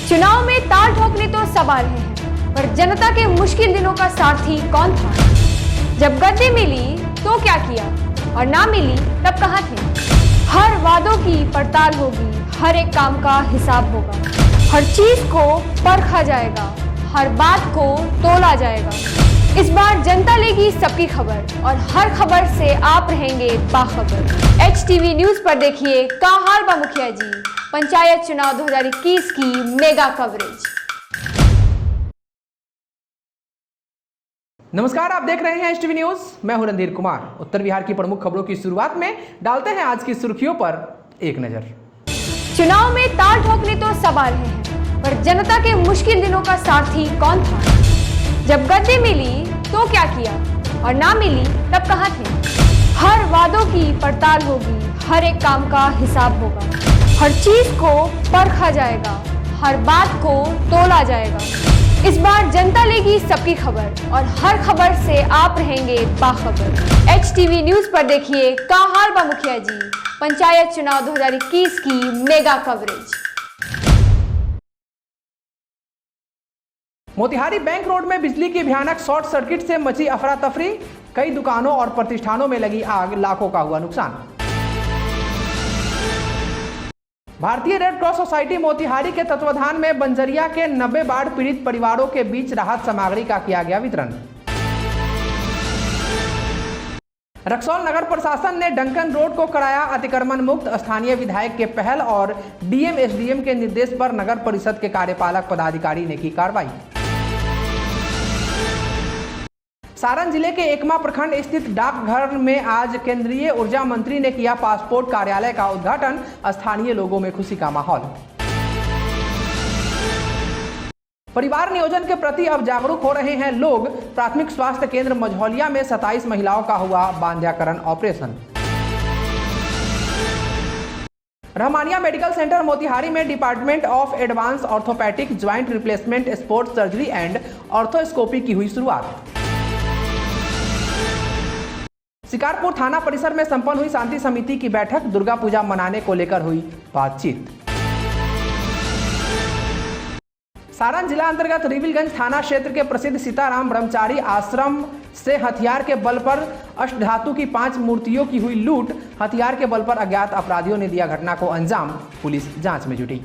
चुनाव में ताल ठोकने तो सब आ रहे हैं, पर जनता के मुश्किल दिनों का साथी कौन था? जब गद्दी मिली तो क्या किया और ना मिली तब कहाँ थे? हर वादों की पड़ताल होगी, हर एक काम का हिसाब होगा, हर चीज को परखा जाएगा, हर बात को तोला जाएगा। इस बार जनता लेगी सबकी खबर और हर खबर से आप रहेंगे बाखबर। HTV न्यूज पर देखिए का हाल बा मुखिया जी, पंचायत चुनाव 2021 की मेगा कवरेज। नमस्कार, आप देख रहे हैं HTV न्यूज। मैं हूं रणधीर कुमार। उत्तर बिहार की प्रमुख खबरों की शुरुआत में डालते हैं आज की सुर्खियों पर एक नजर। चुनाव में ताल ठोकने तो सब आ रहे हैं, पर जनता के मुश्किल दिनों का साथी कौन था? जब गद्दी मिली तो क्या किया और ना मिली तब कहाँ थे? हर वादों की पड़ताल होगी, हर एक काम का हिसाब होगा, हर चीज को परखा जाएगा, हर बात को तोला जाएगा। इस बार जनता लेगी सबकी खबर और हर खबर से आप रहेंगे बाखबर। HTV न्यूज पर देखिए का हाल बा मुखिया जी, पंचायत चुनाव 2021 की mega coverage. Motihari bank road में बिजली की भयानक शॉर्ट सर्किट से मची अफरा तफरी। कई दुकानों और प्रतिष्ठानों में लगी आग, लाखों का हुआ नुकसान। भारतीय रेड क्रॉस सोसाइटी मोतिहारी के तत्वाधान में बंजरिया के 90 बाढ़ पीड़ित परिवारों के बीच राहत सामग्री का किया गया वितरण। रक्सौल नगर प्रशासन ने डंकन रोड को कराया अतिक्रमण मुक्त। स्थानीय विधायक के पहल और DM SDM के निर्देश पर नगर परिषद के कार्यपालक पदाधिकारी ने की कार्रवाई। सारण जिले के एकमा प्रखंड स्थित डाकघर में आज केंद्रीय ऊर्जा मंत्री ने किया पासपोर्ट कार्यालय का उद्घाटन। स्थानीय लोगों में खुशी का माहौल। परिवार नियोजन के प्रति अब जागरूक हो रहे हैं लोग। प्राथमिक स्वास्थ्य केंद्र मझौलिया में 27 महिलाओं का हुआ बांध्याकरण operation. Rahmania medical centre Motihari में department of advance orthopaedic joint replacement sports surgery and arthroscopy की हुई शुरुआत। शिकारपुर थाना परिसर में संपन्न हुई शांति समिति की बैठक। दुर्गा पूजा मनाने को लेकर हुई बातचीत। सारण जिला अंतर्गत रिविलगंज थाना क्षेत्र के प्रसिद्ध सीताराम ब्रह्मचारी आश्रम से हथियार के बल पर अष्टधातु की 5 मूर्तियों की हुई लूट। हथियार के बल पर अज्ञात अपराधियों ने दिया घटना को अंजाम। पुलिस जांच में जुटी।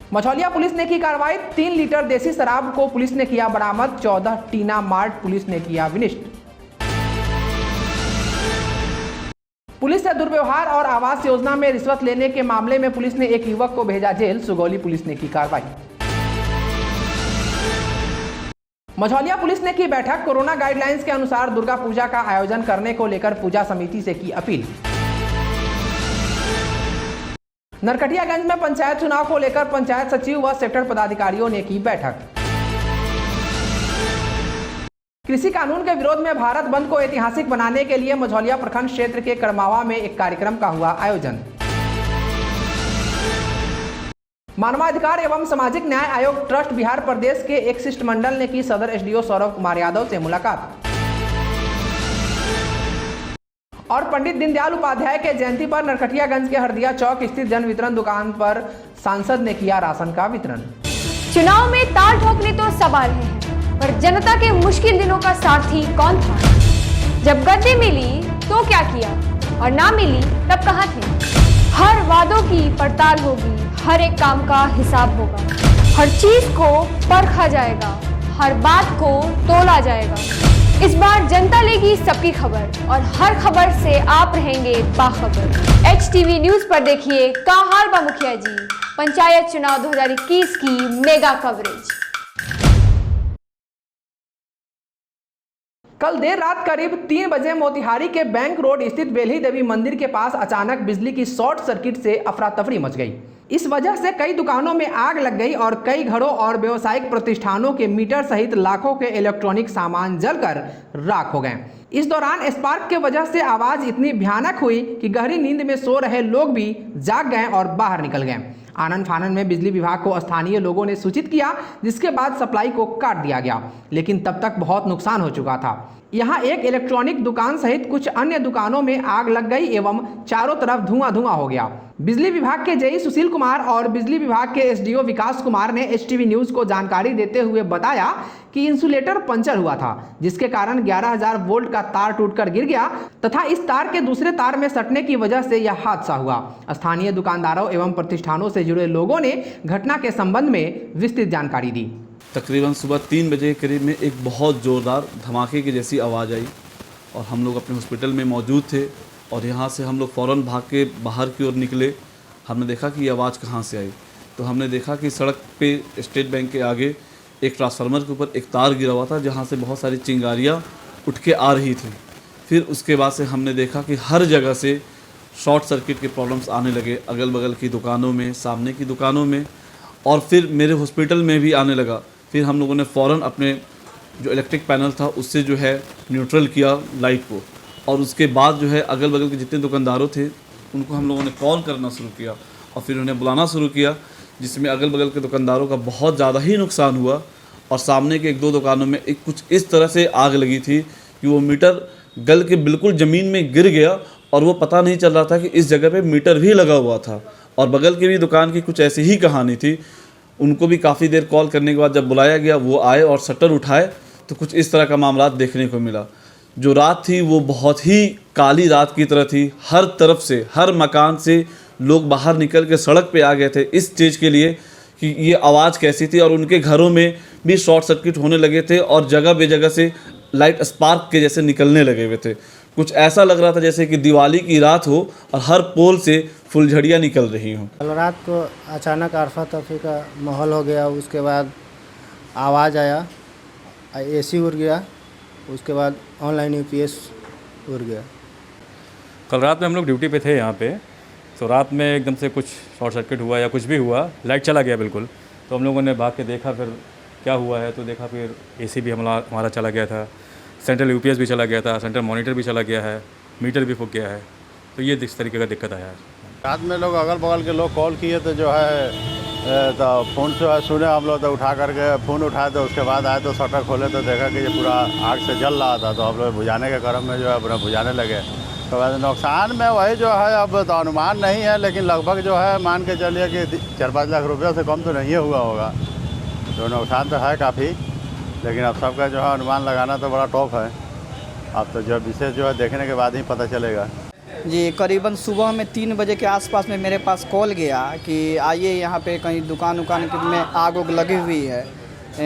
मझौलिया पुलिस ने की कार्रवाई। 3 लीटर देसी शराब को पुलिस ने किया बरामद। 14 टीना मार्ट पुलिस ने किया विनिष्ट। पुलिस से दुर्व्यवहार और आवास योजना में रिश्वत लेने के मामले में पुलिस ने एक युवक को भेजा जेल। सुगौली पुलिस ने की कार्रवाई। मझौलिया पुलिस ने की बैठक। कोरोना गाइडलाइंस के अनुसार दुर्गा पूजा का आयोजन करने को लेकर पूजा समिति से की अपील। नरकटियागंज में पंचायत चुनाव को लेकर पंचायत सचिव व सेक्टर पदाधिकारियों ने की बैठक। कृषि कानून के विरोध में भारत बंद को ऐतिहासिक बनाने के लिए मझौलिया प्रखंड क्षेत्र के कड़मावा में एक कार्यक्रम का हुआ आयोजन। मानवाधिकार एवं सामाजिक न्याय आयोग ट्रस्ट बिहार प्रदेश के एक शिष्टमंडल ने की सदर SDO सौरभ कुमार यादव से मुलाकात। और पंडित दीनदयाल उपाध्याय के जयंती पर नरकटियागंज के हरदिया चौक स्थित जन वितरण दुकान पर सांसद ने किया राशन का वितरण। चुनाव में ताल ठोकने तो सब आ रहे हैं, पर जनता के मुश्किल दिनों का साथी कौन था? जब गद्दी मिली तो क्या किया और ना मिली तब कहाँ थे? हर वादों की पड़ताल होगी, हर एक काम का हिसाब होगा, हर चीज को परखा जाएगा, हर बात को तोला जाएगा। इस बार जनता लेगी सबकी खबर और हर खबर से आप रहेंगे बाखबर। HTV न्यूज पर देखिए का हाल बा मुखिया जी, पंचायत चुनाव 2021 की मेगा कवरेज। कल देर रात करीब 3 बजे मोतिहारी के बैंक रोड स्थित बेल्ही देवी मंदिर के पास अचानक बिजली की शॉर्ट सर्किट से अफरा तफरी मच गई। इस वजह से कई दुकानों में आग लग गई और कई घरों और व्यावसायिक प्रतिष्ठानों के मीटर सहित लाखों के इलेक्ट्रॉनिक सामान जलकर राख हो गए। इस दौरान स्पार्क के वजह से आवाज इतनी भयानक हुई कि गहरी नींद में सो रहे लोग भी जाग गए और बाहर निकल गए। आनन फानन में बिजली विभाग को स्थानीय लोगों ने सूचित किया, जिसके बाद सप्लाई को काट दिया गया, लेकिन तब तक बहुत नुकसान हो चुका था। यहाँ एक इलेक्ट्रॉनिक दुकान सहित कुछ अन्य दुकानों में आग लग गई एवं चारों तरफ धुआं धुआं हो गया। बिजली विभाग के जेई सुशील कुमार और बिजली विभाग के एसडीओ विकास कुमार ने एचटीवी न्यूज को जानकारी देते हुए बताया कि इंसुलेटर पंचर हुआ था, जिसके कारण 11,000 वोल्ट का तार टूटकर गिर गया तथा इस तार के दूसरे तार में सटने की वजह से यह हादसा हुआ। स्थानीय दुकानदारों एवं प्रतिष्ठानों से जुड़े लोगों ने घटना के संबंध में विस्तृत जानकारी दी। तकरीबन सुबह 3 बजे के करीब में एक बहुत ज़ोरदार धमाके की जैसी आवाज़ आई और हम लोग अपने हॉस्पिटल में मौजूद थे और यहाँ से हम लोग फ़ौरन भाग के बाहर की ओर निकले। हमने देखा कि ये आवाज़ कहाँ से आई, तो हमने देखा कि सड़क पे स्टेट बैंक के आगे एक ट्रांसफार्मर के ऊपर एक तार गिरा हुआ था, जहाँ से बहुत सारी चिंगारियाँ उठ के आ रही थी। फिर उसके बाद से हमने देखा कि हर जगह से शॉर्ट सर्किट के प्रॉब्लम्स आने लगे, अगल बगल की दुकानों में, सामने की दुकानों में, और फिर मेरे हॉस्पिटल में भी आने लगा। फिर हम लोगों ने फ़ौरन अपने जो इलेक्ट्रिक पैनल था उससे जो है न्यूट्रल किया लाइट को, और उसके बाद जो है अगल बगल के जितने दुकानदारों थे उनको हम लोगों ने कॉल करना शुरू किया और फिर उन्हें बुलाना शुरू किया, जिसमें अगल बगल के दुकानदारों का बहुत ज़्यादा ही नुकसान हुआ। और सामने के 1-2 दुकानों में एक कुछ इस तरह से आग लगी थी कि वो मीटर गल के बिल्कुल ज़मीन में गिर गया और वो पता नहीं चल रहा था कि इस जगह पे मीटर भी लगा हुआ था। और बगल की भी दुकान की कुछ ऐसी ही कहानी थी। उनको भी काफ़ी देर कॉल करने के बाद जब बुलाया गया वो आए और शटर उठाए तो कुछ इस तरह का मामला देखने को मिला। जो रात थी वो बहुत ही काली रात की तरह थी। हर तरफ से, हर मकान से लोग बाहर निकल के सड़क पे आ गए थे इस चीज़ के लिए कि ये आवाज़ कैसी थी, और उनके घरों में भी शॉर्ट सर्किट होने लगे थे और जगह बेजगह से लाइट स्पार्क के जैसे निकलने लगे हुए थे। कुछ ऐसा लग रहा था जैसे कि दिवाली की रात हो और हर पोल से फुलझड़ियाँ निकल रही हों। कल रात को अचानक अरफा तफरी का माहौल हो गया। उसके बाद आवाज़ आया, एसी उड़ गया, उसके बाद ऑनलाइन यूपीएस उड़ गया। कल रात में हम लोग ड्यूटी पे थे यहाँ पे, तो रात में एकदम से कुछ शॉर्ट सर्किट हुआ या कुछ भी हुआ, लाइट चला गया बिल्कुल। तो हम लोगों ने भाग के देखा फिर क्या हुआ है, तो देखा फिर एसी भी हमारा चला गया था, सेंट्रल यूपीएस भी चला गया था, सेंट्रल मॉनिटर भी चला गया है, मीटर भी फूक गया है। तो ये इस तरीके का दिक्कत आया है। रात में लोग अगल बगल के लोग कॉल किए तो जो है तो फ़ोन से सुने हम लोग, तो उठा करके फ़ोन उठाए, तो उसके बाद आए तो शटर खोले तो देखा कि ये पूरा आग से जल रहा था। तो हम लोग बुझाने के क्रम में जो है पूरा बुझाने लगे। तो वैसे नुकसान में वही जो है अब तो अनुमान नहीं है, लेकिन लगभग जो है मान के चलिए कि 4-5 लाख रुपये से कम तो नहीं हुआ होगा। तो नुकसान तो है काफ़ी, लेकिन अब सबका जो है अनुमान लगाना तो बड़ा टॉप है। अब तो जो विशेष जो है देखने के बाद ही पता चलेगा। जी, करीबन सुबह में 3 बजे के आसपास में मेरे पास कॉल गया कि आइए यहाँ पे कहीं दुकान में आग उग लगी हुई है,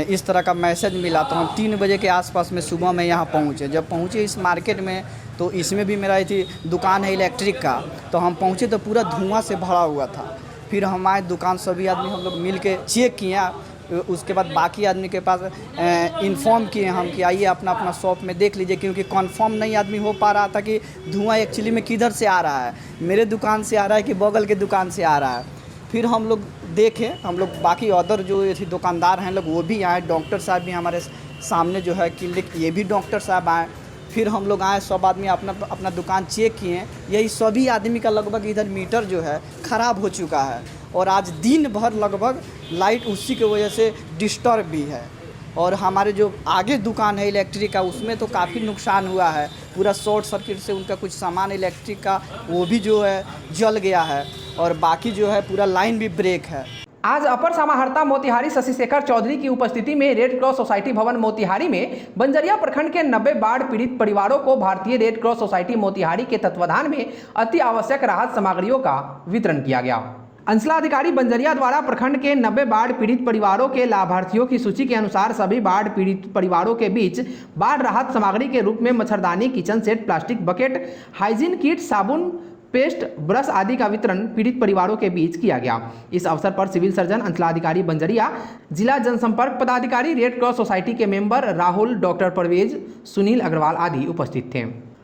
इस तरह का मैसेज मिला। तो हम 3 बजे के आसपास में सुबह में यहाँ पहुँचे। जब पहुँचे इस मार्केट में, तो इसमें भी मेरा थी दुकान है इलेक्ट्रिक का। तो हम पहुँचे तो पूरा धुआं से भरा हुआ था। फिर हमारे दुकान सभी आदमी हम लोग मिल के चेक किया। उसके बाद बाकी आदमी के पास इन्फॉर्म किए हम कि आइए अपना अपना शॉप में देख लीजिए, क्योंकि कंफर्म नहीं आदमी हो पा रहा था कि धुआं एक्चुअली में किधर से आ रहा है, मेरे दुकान से आ रहा है कि बगल के दुकान से आ रहा है। फिर हम लोग देखे, हम लोग बाकी अदर जो थी दुकानदार हैं लोग वो भी आए, डॉक्टर साहब भी हमारे सामने जो है क्लिनिक, ये भी डॉक्टर साहब आए। फिर हम लोग आए, सब आदमी अपना अपना दुकान चेक किए। यही सभी आदमी का लगभग इधर मीटर जो है ख़राब हो चुका है, और आज दिन भर लगभग लाइट उसी की वजह से डिस्टर्ब भी है। और हमारे जो आगे दुकान है इलेक्ट्रिक का, उसमें तो काफ़ी नुकसान हुआ है। पूरा शॉर्ट सर्किट से उनका कुछ सामान इलेक्ट्रिक का वो भी जो है जल गया है, और बाकी जो है पूरा लाइन भी ब्रेक है। आज अपर समाहर्ता मोतिहारी शशि शेखर चौधरी की उपस्थिति में रेड क्रॉस सोसाइटी भवन मोतिहारी में बंजरिया प्रखंड के 90 बाढ़ पीड़ित परिवारों को भारतीय रेड क्रॉस सोसाइटी मोतिहारी के तत्वाधान में अति आवश्यक राहत सामग्रियों का वितरण किया गया। अंचलाधिकारी बंजरिया द्वारा प्रखंड के 90 बाढ़ पीड़ित परिवारों के लाभार्थियों की सूची के अनुसार सभी बाढ़ पीड़ित परिवारों के बीच बाढ़ राहत सामग्री के रूप में मच्छरदानी, kitchen set, plastic bucket, hygiene kit, साबुन, पेस्ट, ब्रश आदि का वितरण पीड़ित परिवारों के बीच किया गया। इस अवसर पर सिविल सर्जन, अंचलाधिकारी बंजरिया, जिला जनसंपर्क पदाधिकारी, रेड क्रॉस सोसाइटी के मेंबर राहुल, डॉक्टर परवेज, सुनील अग्रवाल आदि उपस्थित थे।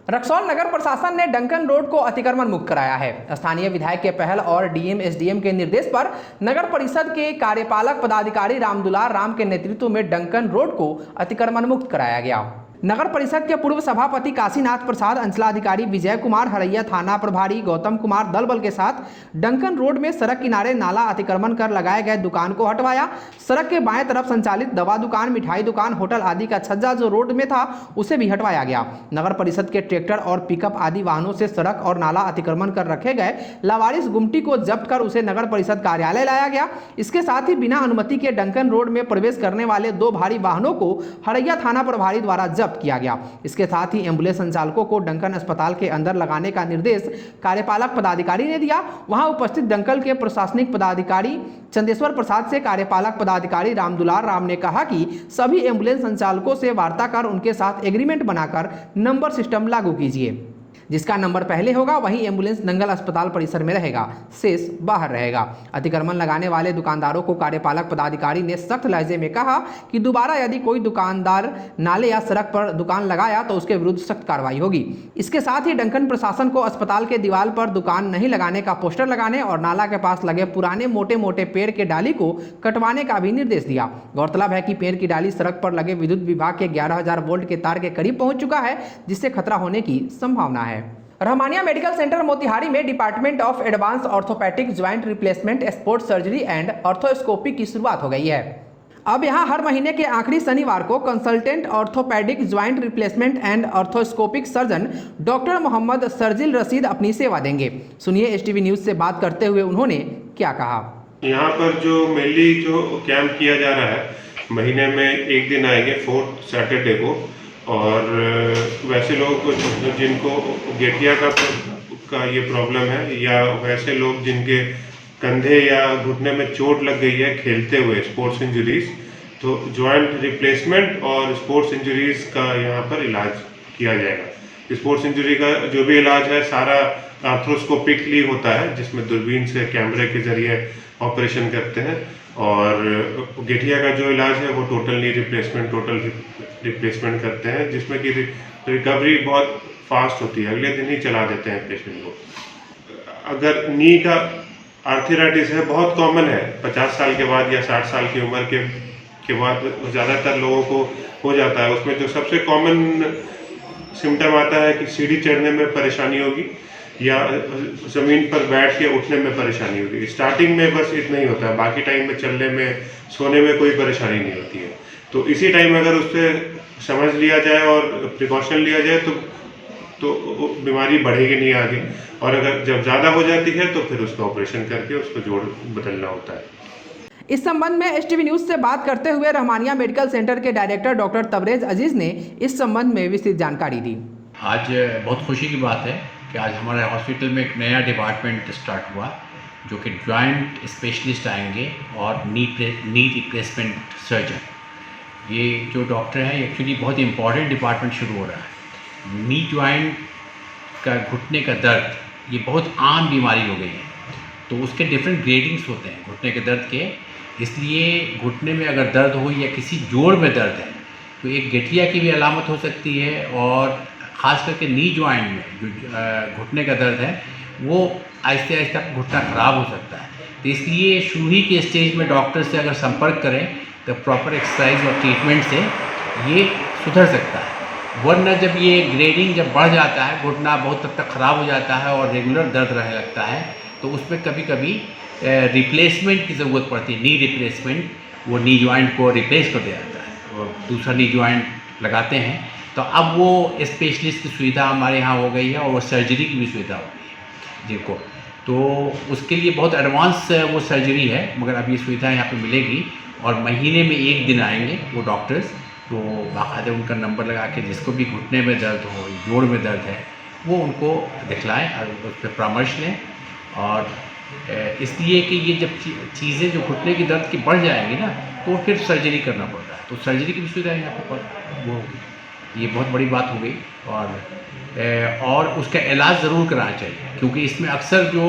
रक्सौल नगर प्रशासन ने डंकन रोड को अतिक्रमण मुक्त कराया है। स्थानीय विधायक के पहल और डीएम एसडीएम के निर्देश पर नगर परिषद के कार्यपालक पदाधिकारी रामदुलार राम के नेतृत्व में डंकन रोड को अतिक्रमण मुक्त कराया गया। नगर परिषद के पूर्व सभापति काशीनाथ प्रसाद, अंचलाधिकारी विजय कुमार हरैया, थाना प्रभारी गौतम कुमार दल बल के साथ डंकन रोड में सड़क किनारे नाला अतिक्रमण कर लगाए गए दुकान को हटवाया। सड़क के बाएं तरफ संचालित दवा दुकान, मिठाई दुकान, होटल आदि का छज्जा जो रोड में था उसे भी हटवाया गया। नगर परिषद के ट्रैक्टर और पिकअप आदि वाहनों से सड़क और नाला अतिक्रमण कर रखे गए लावारिस गुमटी को जब्त कर उसे नगर परिषद कार्यालय लाया गया। इसके साथ ही बिना अनुमति के डंकन रोड में प्रवेश करने वाले 2 भारी वाहनों को हरैया थाना प्रभारी द्वारा जब्त किया गया। इसके साथ ही एम्बुलेंस संचालकों को डंकन अस्पताल के अंदर लगाने का निर्देश कार्यपालक पदाधिकारी ने दिया। वहां उपस्थित डंकन के प्रशासनिक पदाधिकारी चंदेश्वर प्रसाद से कार्यपालक पदाधिकारी रामदुलार राम ने कहा कि सभी एम्बुलेंस संचालकों से वार्ता कर उनके साथ एग्रीमेंट बनाकर नंबर सिस्टम लागू कीजिए। जिसका नंबर पहले होगा वहीं एम्बुलेंस दंगल अस्पताल परिसर में रहेगा, शेष बाहर रहेगा। अतिक्रमण लगाने वाले दुकानदारों को कार्यपालक पदाधिकारी ने सख्त लहजे में कहा कि दोबारा यदि कोई दुकानदार नाले या सड़क पर दुकान लगाया तो उसके विरुद्ध सख्त कार्रवाई होगी। इसके साथ ही डंकन प्रशासन को अस्पताल के दीवार पर दुकान नहीं लगाने का पोस्टर लगाने और नाला के पास लगे पुराने मोटे मोटे पेड़ के डाली को कटवाने का भी निर्देश दिया। गौरतलब है कि पेड़ की डाली सड़क पर लगे विद्युत विभाग के 11,000 वोल्ट के तार के करीब पहुंच चुका है, जिससे खतरा होने की संभावना है। रहमानिया मेडिकल सेंटर मोतिहारी में department of advance orthopaedic joint replacement, sports surgery and arthroscopy की शुरुआत हो गई है। अब यहां हर महीने के आखिरी शनिवार को consultant orthopaedic joint replacement and arthroscopic surgeon doctor Mohammad Sarjil Rashid अपनी सेवा देंगे। सुनिए STV न्यूज से बात करते हुए उन्होंने क्या कहा। यहाँ पर जो मेनली जो कैंप किया जा रहा है, महीने में एक दिन आएंगे 4th सैटरडे को, और वैसे लोग जिनको गठिया का ये प्रॉब्लम है, या वैसे लोग जिनके कंधे या घुटने में चोट लग गई है खेलते हुए, स्पोर्ट्स इंजरीज, तो जॉइंट रिप्लेसमेंट और स्पोर्ट्स इंजरीज का यहाँ पर इलाज किया जाएगा। स्पोर्ट्स इंजरी का जो भी इलाज है सारा आर्थ्रोस्कोपिकली होता है, जिसमें दूरबीन से कैमरे के जरिए ऑपरेशन करते हैं, और गठिया का जो इलाज है वो टोटल नी रिप्लेसमेंट करते हैं, जिसमें कि रिकवरी बहुत फास्ट होती है, अगले दिन ही चला देते हैं पेशेंट को। अगर नी का आर्थराइटिस है, बहुत कॉमन है, 50 साल के बाद या 60 साल की उम्र के बाद ज़्यादातर लोगों को हो जाता है। उसमें जो सबसे कॉमन सिम्टम आता है कि सीढ़ी चढ़ने में परेशानी होगी या ज़मीन पर बैठ के उठने में परेशानी होगी। स्टार्टिंग में बस इतना ही होता है, बाकी टाइम में चलने में, सोने में कोई परेशानी नहीं होती है। तो इसी टाइम अगर उससे समझ लिया जाए और प्रिकॉशन लिया जाए तो बीमारी बढ़ेगी नहीं आगे, और अगर जब ज़्यादा हो जाती है तो फिर उसका ऑपरेशन करके उसको जोड़ बदलना होता है। इस संबंध में STV न्यूज से बात करते हुए रहमानिया मेडिकल सेंटर के डायरेक्टर डॉक्टर तबरेज अजीज ने इस संबंध में विस्तृत जानकारी दी। आज बहुत खुशी की बात है कि आज हमारे हॉस्पिटल में एक नया डिपार्टमेंट स्टार्ट हुआ, जो कि जॉइंट स्पेशलिस्ट आएंगे और नी रिप्लेसमेंट सर्जन। ये जो डॉक्टर हैं एक्चुअली बहुत इंपॉर्टेंट डिपार्टमेंट शुरू हो रहा है। नी जॉइंट का घुटने का दर्द ये बहुत आम बीमारी हो गई है, तो उसके डिफरेंट ग्रेडिंग्स होते हैं घुटने के दर्द के। इसलिए घुटने में अगर दर्द हो या किसी जोड़ में दर्द है तो एक गठिया की भी अलामत हो सकती है, और ख़ास करके नी जॉइंट में जो घुटने का दर्द है वो आहिस्ते आहिस्ते घुटना ख़राब हो सकता है। तो इसलिए शुरू ही के स्टेज में डॉक्टर से अगर संपर्क करें तो प्रॉपर एक्सरसाइज और ट्रीटमेंट से ये सुधर सकता है। वरना जब ये ग्रेडिंग जब बढ़ जाता है, घुटना बहुत तब तक ख़राब हो जाता है और रेगुलर दर्द रहने लगता है, तो उसमें कभी कभी रिप्लेसमेंट की ज़रूरत पड़ती है। नी रिप्लेसमेंट, वो नी जॉइंट को रिप्लेस कर दिया जाता है और दूसरा नी जॉइंट लगाते हैं। तो अब वो स्पेशलिस्ट की सुविधा हमारे यहाँ हो गई है, और वो सर्जरी की भी सुविधा हो गई है जिनको, तो उसके लिए बहुत एडवांस वो सर्जरी है, मगर अब ये सुविधा यहाँ पे मिलेगी। और महीने में एक दिन आएंगे वो डॉक्टर्स, तो बाकायदा उनका नंबर लगा के जिसको भी घुटने में दर्द हो, जोड़ में दर्द है, वो उनको दिखलाएं और उस पर परामर्श लें। और इसलिए कि ये जब चीज़ें जो घुटने की दर्द की बढ़ जाएंगी ना, तो फिर सर्जरी करना पड़ता है, तो सर्जरी की भी सुविधा यहाँ पर वो होगी। ये बहुत बड़ी बात हो गई। और उसका इलाज ज़रूर कराना चाहिए, क्योंकि इसमें अक्सर जो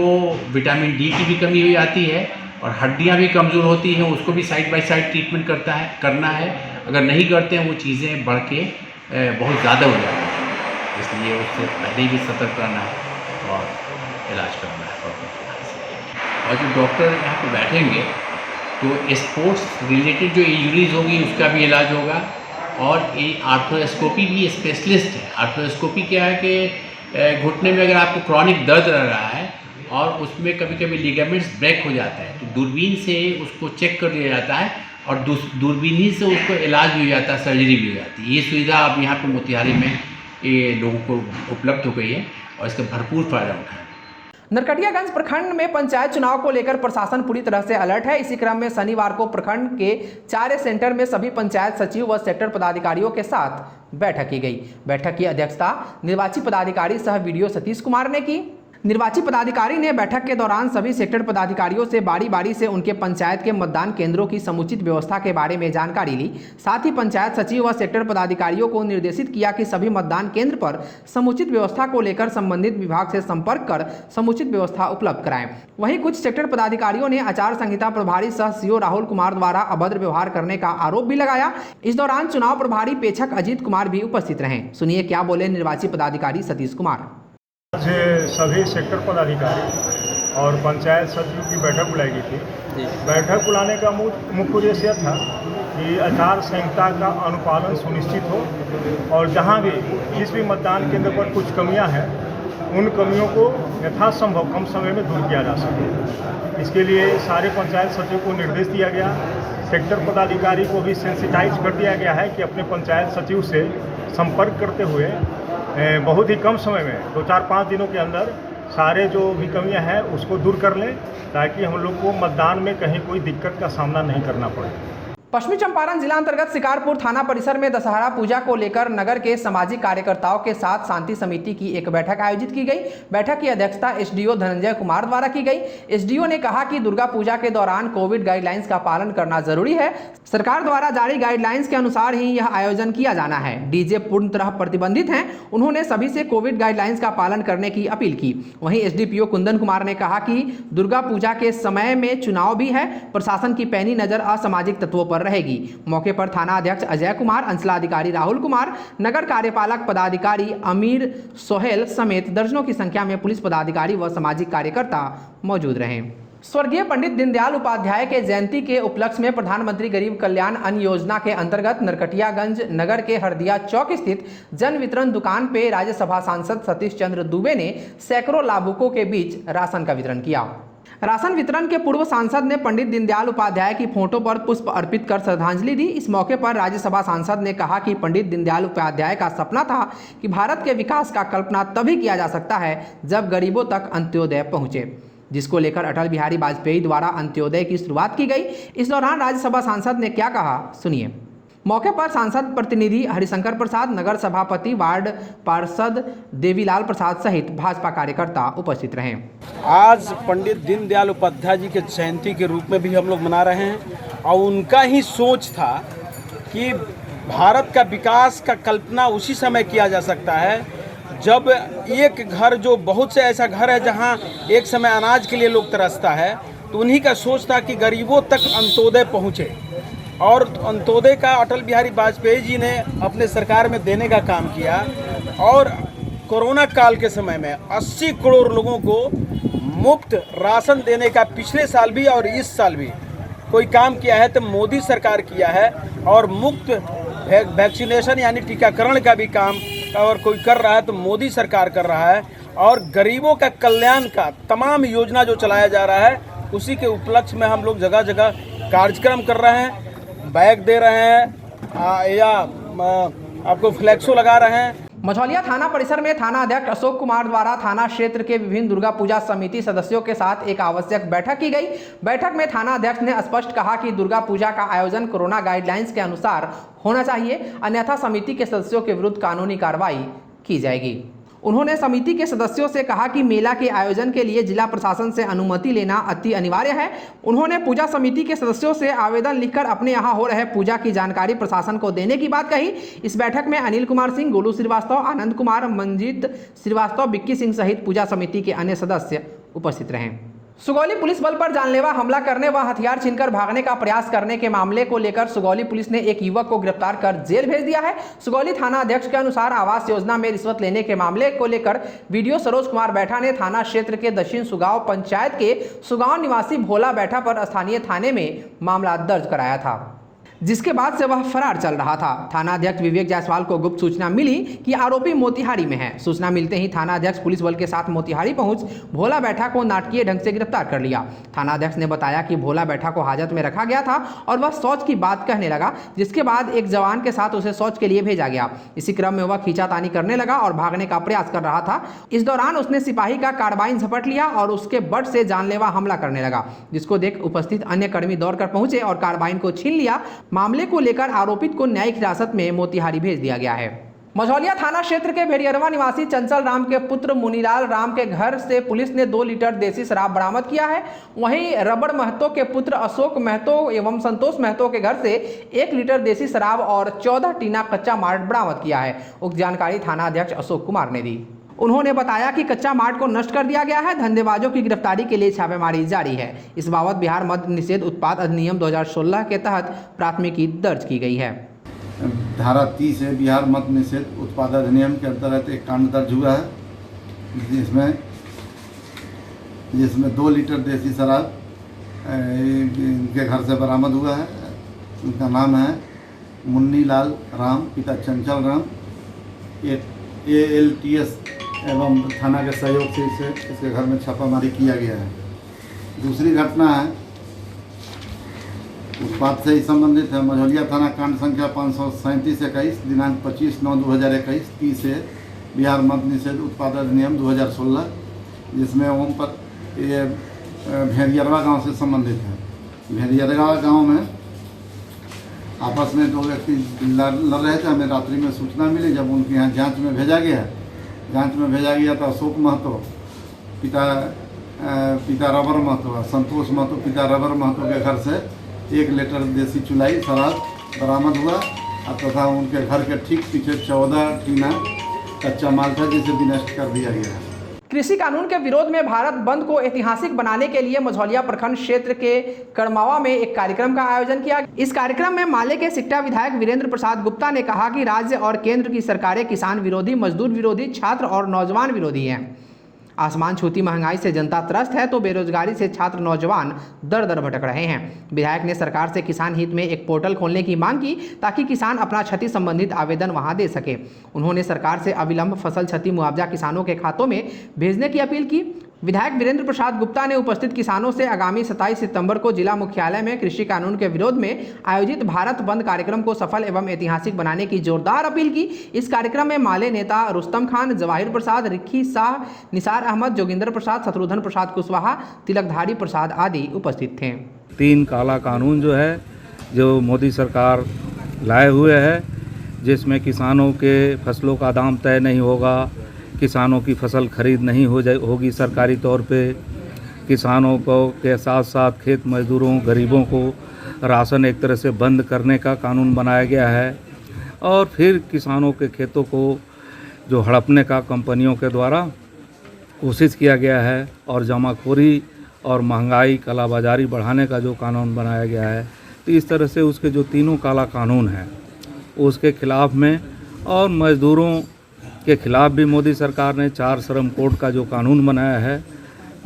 विटामिन डी की भी कमी हो जाती है और हड्डियाँ भी कमज़ोर होती हैं, उसको भी साइड बाय साइड ट्रीटमेंट करना है। अगर नहीं करते हैं वो चीज़ें बढ़ के बहुत ज़्यादा हो जाती हैं, इसलिए उससे पहले भी सतर्क रहना है और इलाज करना है। और जो डॉक्टर यहाँ पे बैठेंगे तो स्पोर्ट्स रिलेटेड जो इंजरीज होगी उसका भी इलाज होगा, और ये आर्थ्रोस्कोपी भी स्पेशलिस्ट है। आर्थ्रोस्कोपी क्या है कि घुटने में अगर आपको क्रॉनिक दर्द रह रहा है और उसमें कभी कभी लिगामेंट्स ब्रेक हो जाता है, तो दूरबीन से उसको चेक कर लिया जाता है और दूरबीन ही से उसको इलाज भी हो जाता है, सर्जरी भी हो जाती है। ये सुविधा अब यहाँ पे मोतिहारी में ये लोगों को उपलब्ध हो गई है और इसका भरपूर फ़ायदा उठाएं। नरकटियागंज प्रखंड में पंचायत चुनाव को लेकर प्रशासन पूरी तरह से अलर्ट है। इसी क्रम में शनिवार को प्रखंड के 4 सेंटर में सभी पंचायत सचिव व सेक्टर पदाधिकारियों के साथ बैठक की गई। बैठक की अध्यक्षता निर्वाची पदाधिकारी सह वीडियो सतीश कुमार ने की। निर्वाची पदाधिकारी ने बैठक के दौरान सभी सेक्टर पदाधिकारियों से बारी बारी से उनके पंचायत के मतदान केंद्रों की समुचित व्यवस्था के बारे में जानकारी ली। साथ ही पंचायत सचिव व सेक्टर पदाधिकारियों को निर्देशित किया कि सभी मतदान केंद्र पर समुचित व्यवस्था को लेकर संबंधित विभाग से संपर्क कर समुचित व्यवस्था उपलब्ध कराएं। वहीं कुछ सेक्टर पदाधिकारियों ने आचार संहिता प्रभारी सह सीओ राहुल कुमार द्वारा अभद्र व्यवहार करने का आरोप भी लगाया। इस दौरान चुनाव प्रभारी पेक्षक अजीत कुमार भी उपस्थित रहे। सुनिए क्या बोले निर्वाची पदाधिकारी सतीश कुमार। आज सभी सेक्टर पदाधिकारी और पंचायत सचिव की बैठक बुलाई गई थी। बैठक बुलाने का मुख्य उद्देश्य यह था कि आचार संहिता का अनुपालन सुनिश्चित हो और जहां भी जिस भी मतदान केंद्र पर कुछ कमियां हैं उन कमियों को यथासंभव कम समय में दूर किया जा सके। इसके लिए सारे पंचायत सचिव को निर्देश दिया गया। सेक्टर पदाधिकारी को भी सेंसिटाइज कर दिया गया है कि अपने पंचायत सचिव से संपर्क करते हुए बहुत ही कम समय में 2-4-5 दिनों के अंदर सारे जो भी कमियां हैं उसको दूर कर लें, ताकि हम लोग को मतदान में कहीं कोई दिक्कत का सामना नहीं करना पड़े। पश्चिमी चंपारण जिला अंतर्गत शिकारपुर थाना परिसर में दशहरा पूजा को लेकर नगर के सामाजिक कार्यकर्ताओं के साथ शांति समिति की एक बैठक आयोजित की गई। बैठक की अध्यक्षता एसडीओ धनंजय कुमार द्वारा की गई। एसडीओ ने कहा कि दुर्गा पूजा के दौरान कोविड गाइडलाइंस का पालन करना जरूरी है। सरकार द्वारा जारी गाइडलाइंस के अनुसार ही यह आयोजन किया जाना है। डीजे पूर्ण तरह प्रतिबंधित हैं। उन्होंने सभी से कोविड गाइडलाइंस का पालन करने की अपील की। वहीं एसडीपीओ कुंदन कुमार ने कहा कि दुर्गा पूजा के समय में चुनाव भी है, प्रशासन की पैनी नजर असामाजिक तत्वों पर रहेगी। मौके पर थाना अध्यक्ष अजय कुमार, अंचलाधिकारी राहुल कुमार, नगर कार्यपालक पदाधिकारी अमीर सोहेल समेत दर्जनों की संख्या में पुलिस पदाधिकारी व सामाजिक कार्यकर्ता मौजूद रहे। स्वर्गीय पंडित दीनदयाल उपाध्याय के जयंती के उपलक्ष्य में प्रधानमंत्री गरीब कल्याण अन्न योजना के अंतर्गत नरकटियागंज नगर के हरदिया चौक स्थित जन वितरण दुकान पे राज्यसभा सांसद सतीश चंद्र दुबे ने सैकड़ों लाभुकों के बीच राशन का वितरण किया। राशन वितरण के पूर्व सांसद ने पंडित दीनदयाल उपाध्याय की फोटो पर पुष्प अर्पित कर श्रद्धांजलि दी। इस मौके पर राज्यसभा सांसद ने कहा कि पंडित दीनदयाल उपाध्याय का सपना था कि भारत के विकास का कल्पना तभी किया जा सकता है जब गरीबों तक अंत्योदय पहुंचे, जिसको लेकर अटल बिहारी वाजपेयी द्वारा अंत्योदय की शुरुआत की गई। इस दौरान राज्यसभा सांसद ने क्या कहा, सुनिए। मौके पर सांसद प्रतिनिधि हरिशंकर प्रसाद, नगर सभापति, वार्ड पार्षद देवीलाल प्रसाद सहित भाजपा कार्यकर्ता उपस्थित रहे। आज पंडित दीनदयाल उपाध्याय जी के जयंती के रूप में भी हम लोग मना रहे हैं और उनका ही सोच था कि भारत का विकास का कल्पना उसी समय किया जा सकता है जब एक घर, जो बहुत से ऐसा घर है जहां एक समय अनाज के लिए लोग तरसता है, तो उन्हीं का सोच था कि गरीबों तक अंत्योदय पहुंचे और अंत्योदय का अटल बिहारी वाजपेयी जी ने अपने सरकार में देने का काम किया। और कोरोना काल के समय में 80 करोड़ लोगों को मुफ्त राशन देने का पिछले साल भी और इस साल भी कोई काम किया है तो मोदी सरकार किया है। और मुफ्त वैक्सीनेशन यानी टीकाकरण का भी काम और कोई कर रहा है तो मोदी सरकार कर रहा है। और गरीबों का कल्याण का तमाम योजना जो चलाया जा रहा है उसी के उपलक्ष्य में हम लोग जगह जगह कार्यक्रम कर रहे हैं, बैग दे रहे हैं या आपको फ्लैक्सो लगा रहे हैं। मझौलिया थाना परिसर में थाना अध्यक्ष अशोक कुमार द्वारा थाना क्षेत्र के विभिन्न दुर्गा पूजा समिति सदस्यों के साथ एक आवश्यक बैठक की गई। बैठक में थाना अध्यक्ष ने स्पष्ट कहा कि दुर्गा पूजा का आयोजन कोरोना गाइडलाइंस के अनुसार होना चाहिए, अन्यथा समिति के सदस्यों के विरुद्ध कानूनी कार्रवाई की जाएगी। उन्होंने समिति के सदस्यों से कहा कि मेला के आयोजन के लिए जिला प्रशासन से अनुमति लेना अति अनिवार्य है। उन्होंने पूजा समिति के सदस्यों से आवेदन लिखकर अपने यहां हो रहे पूजा की जानकारी प्रशासन को देने की बात कही। इस बैठक में अनिल कुमार सिंह, गोलू श्रीवास्तव, आनंद कुमार, मंजीत श्रीवास्तव, बिक्की सिंह सहित पूजा समिति के अन्य सदस्य उपस्थित रहे। सुगौली पुलिस बल पर जानलेवा हमला करने व हथियार छीनकर भागने का प्रयास करने के मामले को लेकर सुगौली पुलिस ने एक युवक को गिरफ्तार कर जेल भेज दिया है। सुगौली थाना अध्यक्ष के अनुसार आवास योजना में रिश्वत लेने के मामले को लेकर वीडियो सरोज कुमार बैठा ने थाना क्षेत्र के दक्षिण सुगांव पंचायत के सुगांव निवासी भोला बैठा पर स्थानीय थाने में मामला दर्ज कराया था। जिसके बाद से वह फरार चल रहा था। थाना अध्यक्ष विवेक जायसवाल को गुप्त सूचना मिली कि आरोपी मोतिहारी में है। सूचना मिलते ही थाना अध्यक्ष पुलिस बल के साथ मोतिहारी पहुंच भोला बैठा को नाटकीय ढंग से गिरफ्तार कर लिया। थाना अध्यक्ष ने बताया कि भोला बैठा को हाजत में रखा गया था और वह शौच की बात कहने लगा, जिसके बाद एक जवान के साथ उसे शौच के लिए भेजा गया। इसी क्रम में वह खींचातानी करने लगा और भागने का प्रयास कर रहा था। इस दौरान उसने सिपाही का कार्बाइन झपट लिया और उसके बट से जानलेवा हमला करने लगा, जिसको देख उपस्थित अन्य कर्मी दौड़कर पहुंचे और कार्बाइन को छीन लिया। मामले को लेकर आरोपित को न्यायिक हिरासत में मोतिहारी भेज दिया गया है। मझौलिया थाना क्षेत्र के भेड़ियरवा निवासी चंचल राम के पुत्र मुनीलाल राम के घर से पुलिस ने 2 लीटर देसी शराब बरामद किया है। वहीं रबड़ महतो के पुत्र अशोक महतो एवं संतोष महतो के घर से 1 लीटर देसी शराब और 14 टीना कच्चा मार्ट बरामद किया है। उक्त जानकारी थाना अध्यक्ष अशोक कुमार ने दी। उन्होंने बताया कि कच्चा मार्ट को नष्ट कर दिया गया है। धंधेबाजों की गिरफ्तारी के लिए छापेमारी जारी है। इस बाबत बिहार मद्य निषेध उत्पाद अधिनियम 2016 के तहत प्राथमिकी दर्ज की गई है। धारा 30 है बिहार मद्य निषेध उत्पाद अधिनियम के अंतर्गत एक कांड दर्ज हुआ है, जिसमें 2 लीटर देसी शराब इनके घर से बरामद हुआ है। उनका नाम है मुन्नीलाल राम, पिता चंचल राम। ALTS एवं थाना के सहयोग से इसके घर में छापामारी किया गया है। दूसरी घटना है उस बात से ही संबंधित है। मझौलिया थाना कांड संख्या 537-21 दिनांक 25/9/2021 30 है बिहार मद्य निषेध उत्पाद अधिनियम 2016, जिसमें ये भेड़ियरवा गांव से संबंधित है। भेड़ियरवा गांव में आपस में 2 व्यक्ति लड़ रहे थे। हमें रात्रि में सूचना मिली, जब उनके यहाँ जांच में भेजा गया तो अशोक महतो पिता रबर महतो, संतोष महतो पिता रबर महतो के घर से 1 लीटर देसी चुलाई शराब बरामद हुआ तथा उनके घर के ठीक पीछे 14 टीना कच्चा माल था, जिसे भी नष्ट कर दिया गया है। कृषि कानून के विरोध में भारत बंद को ऐतिहासिक बनाने के लिए मझौलिया प्रखंड क्षेत्र के करमावा में एक कार्यक्रम का आयोजन किया। इस कार्यक्रम में माले के सिकटा विधायक वीरेंद्र प्रसाद गुप्ता ने कहा कि राज्य और केंद्र की सरकारें किसान विरोधी, मजदूर विरोधी, छात्र और नौजवान विरोधी हैं। आसमान छूती महंगाई से जनता त्रस्त है तो बेरोजगारी से छात्र नौजवान दर दर भटक रहे हैं। विधायक ने सरकार से किसान हित में एक पोर्टल खोलने की मांग की ताकि किसान अपना क्षति संबंधित आवेदन वहां दे सके। उन्होंने सरकार से अविलंब फसल क्षति मुआवजा किसानों के खातों में भेजने की अपील की। विधायक वीरेंद्र प्रसाद गुप्ता ने उपस्थित किसानों से आगामी 27 सितंबर को जिला मुख्यालय में कृषि कानून के विरोध में आयोजित भारत बंद कार्यक्रम को सफल एवं ऐतिहासिक बनाने की जोरदार अपील की। इस कार्यक्रम में माले नेता रुस्तम खान, जवाहिर प्रसाद, रिक्की शाह, निसार अहमद, जोगिंदर प्रसाद, शत्रुघ्न प्रसाद कुशवाहा, तिलकधारी प्रसाद आदि उपस्थित थे। 3 काला कानून जो मोदी सरकार लाए हुए है, जिसमें किसानों के फसलों का दाम तय नहीं होगा, किसानों की फसल खरीद नहीं होगी सरकारी तौर पे, किसानों को के साथ साथ खेत मजदूरों, गरीबों को राशन एक तरह से बंद करने का कानून बनाया गया है। और फिर किसानों के खेतों को जो हड़पने का कंपनियों के द्वारा कोशिश किया गया है और जमाखोरी और महंगाई, कालाबाजारी बढ़ाने का जो कानून बनाया गया है, तो इस तरह से उसके जो 3 काला कानून हैं उसके खिलाफ़ में और मज़दूरों के खिलाफ़ भी मोदी सरकार ने 4 श्रम कोड का जो कानून बनाया है,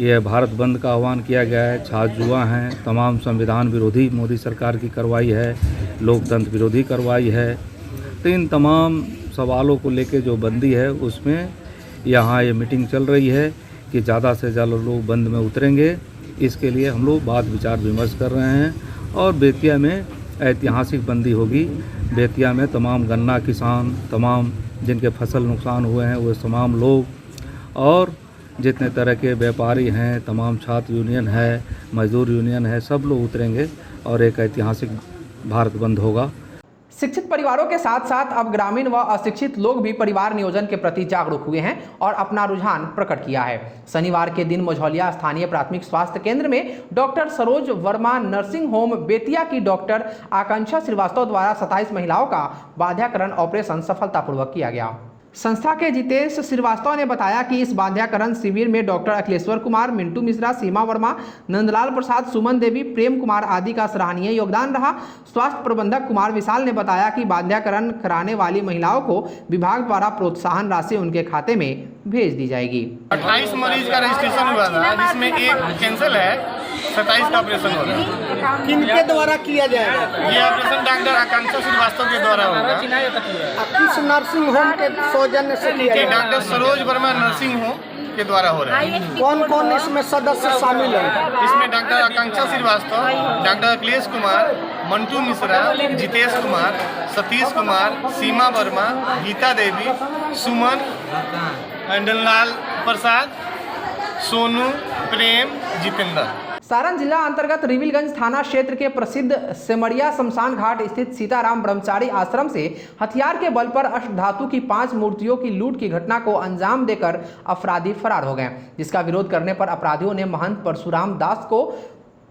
यह भारत बंद का आह्वान किया गया है। छात्र हैं, तमाम संविधान विरोधी मोदी सरकार की कार्रवाई है, लोकतंत्र विरोधी कार्रवाई है। तो इन तमाम सवालों को लेके जो बंदी है उसमें यहाँ ये मीटिंग चल रही है कि ज़्यादा से ज़्यादा लोग बंद में उतरेंगे। इसके लिए हम लोग बात विचार विमर्श कर रहे हैं और बेतिया में ऐतिहासिक बंदी होगी। बेतिया में तमाम गन्ना किसान, तमाम जिनके फसल नुकसान हुए हैं वो तमाम लोग और जितने तरह के व्यापारी हैं, तमाम छात्र यूनियन है, मजदूर यूनियन है, सब लोग उतरेंगे और एक ऐतिहासिक भारत बंद होगा। शिक्षित परिवारों के साथ साथ अब ग्रामीण व अशिक्षित लोग भी परिवार नियोजन के प्रति जागरूक हुए हैं और अपना रुझान प्रकट किया है। शनिवार के दिन मझौलिया स्थानीय प्राथमिक स्वास्थ्य केंद्र में doctor Saroj Verma nursing home Bettiah की डॉक्टर आकांक्षा श्रीवास्तव द्वारा 27 महिलाओं का बाध्याकरण ऑपरेशन सफलतापूर्वक किया गया। संस्था के जितेश श्रीवास्तव ने बताया कि इस बाध्याकरण शिविर में डॉक्टर अखिलेश्वर कुमार, मिंटू मिश्रा, सीमा वर्मा, नंदलाल प्रसाद, सुमन देवी, प्रेम कुमार आदि का सराहनीय योगदान रहा। स्वास्थ्य प्रबंधक कुमार विशाल ने बताया कि बाध्याकरण कराने वाली महिलाओं को विभाग द्वारा प्रोत्साहन राशि उनके खाते में भेज दी जाएगी। 28 मरीज का रजिस्ट्रेशन हुआ था, जिसमें 1 कैंसिल है, 27 का ऑपरेशन हो रहा है। किनके द्वारा किया जाएगा? ये ऑपरेशन डॉक्टर आकांक्षा श्रीवास्तव के द्वारा होगा। किस नर्सिंग होम के सौजन्य से किया जाएगा? Doctor Saroj Verma nursing home के द्वारा हो रहा है। कौन कौन इसमें सदस्य शामिल है? इसमें डॉक्टर आकांक्षा श्रीवास्तव, डॉक्टर अखिलेश कुमार, मंटू मिश्रा, जितेश कुमार, सतीश कुमार, सीमा वर्मा, गीता देवी, सुमन, अंडनलाल प्रसाद, सोनू, प्रेम, जितेंद्र। सारण जिला अंतर्गत रिविलगंज थाना क्षेत्र के प्रसिद्ध सेमरिया शमशान घाट स्थित सीताराम ब्रह्मचारी आश्रम से हथियार के बल पर अष्टधातु की 5 मूर्तियों की लूट की घटना को अंजाम देकर अपराधी फरार हो गए, जिसका विरोध करने पर अपराधियों ने महंत परशुराम दास को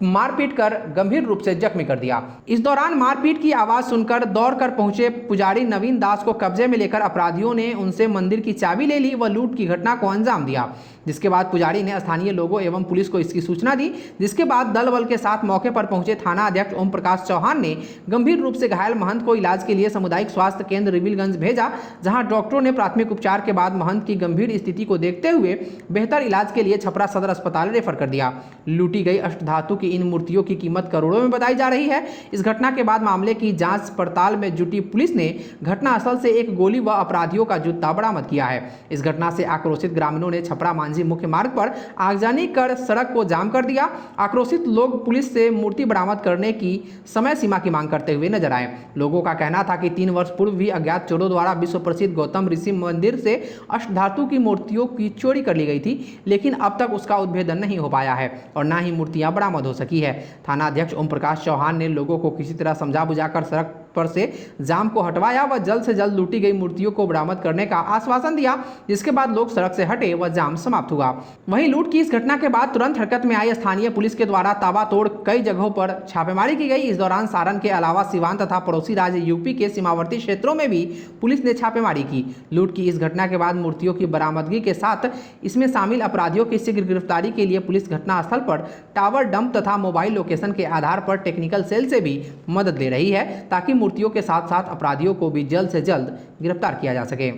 मारपीट कर गंभीर रूप से जख्मी कर दिया। इस दौरान मारपीट की आवाज सुनकर दौड़कर पहुंचे पुजारी नवीन दास को कब्जे में लेकर अपराधियों ने उनसे मंदिर की चाबी ले ली व लूट की घटना को अंजाम दिया, जिसके बाद पुजारी ने स्थानीय लोगों एवं पुलिस को इसकी सूचना दी, जिसके बाद दल बल के साथ मौके पर पहुंचे थाना अध्यक्ष ओम प्रकाश चौहान ने गंभीर रूप से घायल महंत को इलाज के लिए सामुदायिक स्वास्थ्य केंद्र रिविलगंज भेजा, जहां डॉक्टरों ने प्राथमिक उपचार के बाद महंत की गंभीर स्थिति को देखते हुए बेहतर इलाज के लिए छपरा सदर अस्पताल रेफर कर दिया। लूटी गई अष्टधातु की इन मूर्तियों की कीमत करोड़ों में बताई जा रही है। इस घटना के बाद मामले की जांच पड़ताल में जुटी पुलिस ने घटनास्थल से एक गोली व अपराधियों का जूता बरामद किया है। इस घटना से आक्रोशित ग्रामीणों ने छपरा मांझी मुख्य मार्ग पर आगजनी कर सड़क को जाम कर दिया। आक्रोशित लोग पुलिस से मूर्ति बरामद करने की समय सीमा की मांग करते हुए नजर आए। लोगों का कहना था कि 3 वर्ष पूर्व भी अज्ञात चोरों द्वारा विश्व प्रसिद्ध गौतम ऋषि मंदिर से अष्टधातु की मूर्तियों की चोरी कर ली गई थी, लेकिन अब तक उसका उद्भेदन नहीं हो पाया है और न ही मूर्तियां बरामद हो सकी है। थाना अध्यक्ष ओम प्रकाश चौहान ने लोगों को किसी तरह समझा बुझाकर सड़क पर से जाम को हटवाया व जल्द से जल्द लूटी गई मूर्तियों को बरामद करने का आश्वासन दिया, जिसके बाद लोग सड़क से हटे व जाम समाप्त हुआ। वहीं लूट की इस घटना के बाद तुरंत हरकत में आई स्थानीय पुलिस के द्वारा ताबड़तोड़ कई जगहों पर छापेमारी की गई। इस दौरान सारण के अलावा सिवान तथा पड़ोसी राज्य यूपी के सीमावर्ती क्षेत्रों में भी पुलिस ने छापेमारी की। लूट की इस घटना के बाद मूर्तियों की बरामदगी के साथ इसमें शामिल अपराधियों की शीघ्र गिरफ्तारी के लिए पुलिस घटनास्थल पर टावर डंप तथा मोबाइल लोकेशन के आधार पर टेक्निकल सेल से भी मदद ले रही है, ताकि मूर्तियों के साथ साथ अपराधियों को भी जल्द से जल्द गिरफ्तार किया जा सके।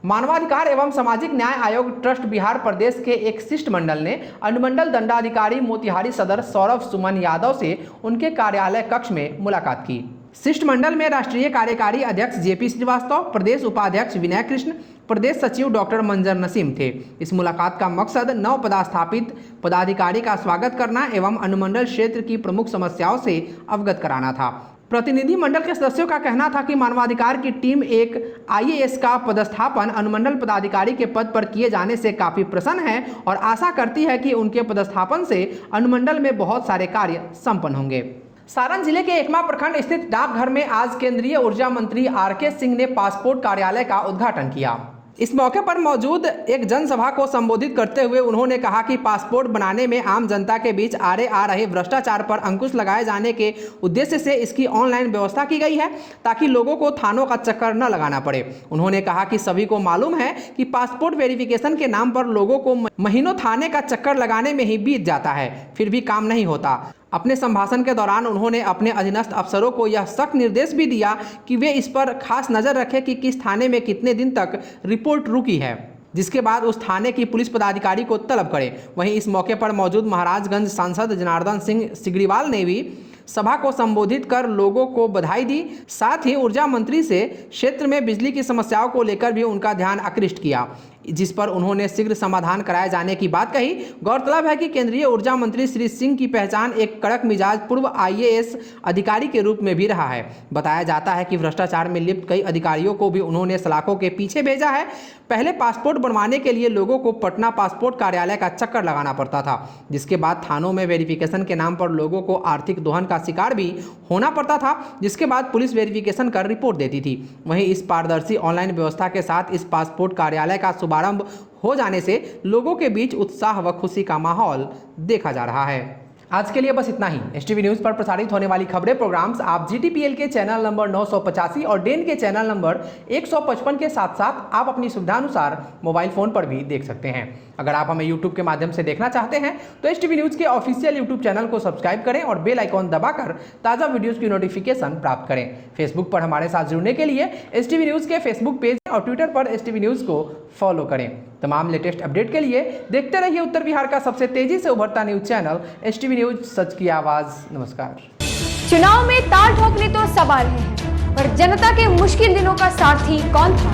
मानवाधिकार एवं सामाजिक न्याय आयोग ट्रस्ट बिहार प्रदेश के एक शिष्टमंडल ने अनुमंडल दंडाधिकारी मोतिहारी सदर सौरभ सुमन यादव से उनके कार्यालय कक्ष में मुलाकात की। शिष्टमंडल में राष्ट्रीय कार्यकारी अध्यक्ष जेपी श्रीवास्तव, प्रदेश उपाध्यक्ष विनय कृष्ण, प्रदेश सचिव डॉक्टर मंजर नसीम थे। इस मुलाकात का मकसद नव पदस्थापित पदाधिकारी का स्वागत करना एवं अनुमंडल क्षेत्र की प्रमुख समस्याओं से अवगत कराना था। प्रतिनिधि मंडल के सदस्यों का कहना था कि मानवाधिकार की टीम एक IAS का पदस्थापन अनुमंडल पदाधिकारी के पद पर किए जाने से काफी प्रसन्न है और आशा करती है कि उनके पदस्थापन से अनुमंडल में बहुत सारे कार्य संपन्न होंगे। सारण जिले के एकमा प्रखंड स्थित डाकघर में आज केंद्रीय ऊर्जा मंत्री RK सिंह ने पासपोर्ट कार्यालय का उद्घाटन किया। इस मौके पर मौजूद एक जनसभा को संबोधित करते हुए उन्होंने कहा कि पासपोर्ट बनाने में आम जनता के बीच आ रहे भ्रष्टाचार पर अंकुश लगाए जाने के उद्देश्य से इसकी ऑनलाइन व्यवस्था की गई है, ताकि लोगों को थानों का चक्कर न लगाना पड़े। उन्होंने कहा कि सभी को मालूम है कि पासपोर्ट वेरिफिकेशन के नाम पर लोगों को महीनों थाने का चक्कर लगाने में ही बीत जाता है, फिर भी काम नहीं होता। अपने संभाषण के दौरान उन्होंने अपने अधीनस्थ अफसरों को यह सख्त निर्देश भी दिया कि वे इस पर खास नज़र रखें कि किस थाने में कितने दिन तक रिपोर्ट रुकी है, जिसके बाद उस थाने की पुलिस पदाधिकारी को तलब करें। वहीं इस मौके पर मौजूद महाराजगंज सांसद जनार्दन सिंह सिगरीवाल ने भी सभा को संबोधित कर लोगों को बधाई दी। साथ ही ऊर्जा मंत्री से क्षेत्र में बिजली की समस्याओं को लेकर भी उनका ध्यान आकृष्ट किया, जिस पर उन्होंने शीघ्र समाधान कराए जाने की बात कही। गौरतलब है कि केंद्रीय ऊर्जा मंत्री श्री सिंह की पहचान एक कड़क मिजाज पूर्व IAS अधिकारी के रूप में भी रहा है। बताया जाता है कि भ्रष्टाचार में लिप्त कई अधिकारियों को भी उन्होंने सलाखों के पीछे भेजा है। पहले पासपोर्ट बनवाने के लिए लोगों को पटना पासपोर्ट कार्यालय का चक्कर लगाना पड़ता था, जिसके बाद थानों में वेरिफिकेशन के नाम पर लोगों को आर्थिक दोहन का शिकार भी होना पड़ता था, जिसके बाद पुलिस वेरिफिकेशन कर रिपोर्ट देती थी। वहीं इस पारदर्शी ऑनलाइन व्यवस्था के साथ इस पासपोर्ट कार्यालय का शुभारंभ हो जाने से लोगों के बीच उत्साह व खुशी का माहौल देखा जा रहा है। आज के लिए बस इतना ही। STV न्यूज़ पर प्रसारित होने वाली खबरें प्रोग्राम्स आप GTPL के चैनल नंबर 985 और डेन के चैनल नंबर 155 के साथ साथ आप अपनी सुविधानुसार मोबाइल फ़ोन पर भी देख सकते हैं। अगर आप हमें YouTube के माध्यम से देखना चाहते हैं तो STV न्यूज़ के ऑफिशियल YouTube चैनल को सब्सक्राइब करें और बेल आइकॉन दबाकर ताज़ा वीडियोज़ की नोटिफिकेशन प्राप्त करें। फेसबुक पर हमारे साथ जुड़ने के लिए STV न्यूज़ के फेसबुक पेज और ट्विटर पर STV न्यूज़ को फॉलो करें। तमाम लेटेस्ट अपडेट के लिए देखते रहिए उत्तर बिहार का सबसे तेजी से उभरता न्यूज़ चैनल STV न्यूज़, सच की आवाज़। नमस्कार। चुनाव में ताल ठोकने तो सब आ रहे हैं, पर जनता के मुश्किल दिनों का साथी कौन था?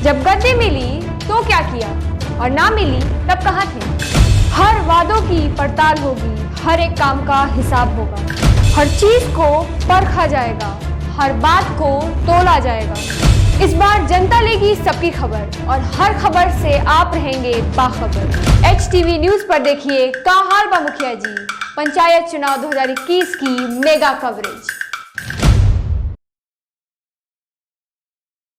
जब गद्दी मिली तो क्या किया और ना मिली तब कहां थे? हर वादों की पड़ताल होगी, हर एक काम का हिसाब होगा, हर चीज को परखा जाएगा, हर बात को तोला जाएगा। इस बार जनता लेगी सबकी खबर और हर खबर से आप रहेंगे बाखबर। HTV न्यूज पर देखिए का हाल बा मुखिया जी, पंचायत चुनाव 2021 की मेगा कवरेज।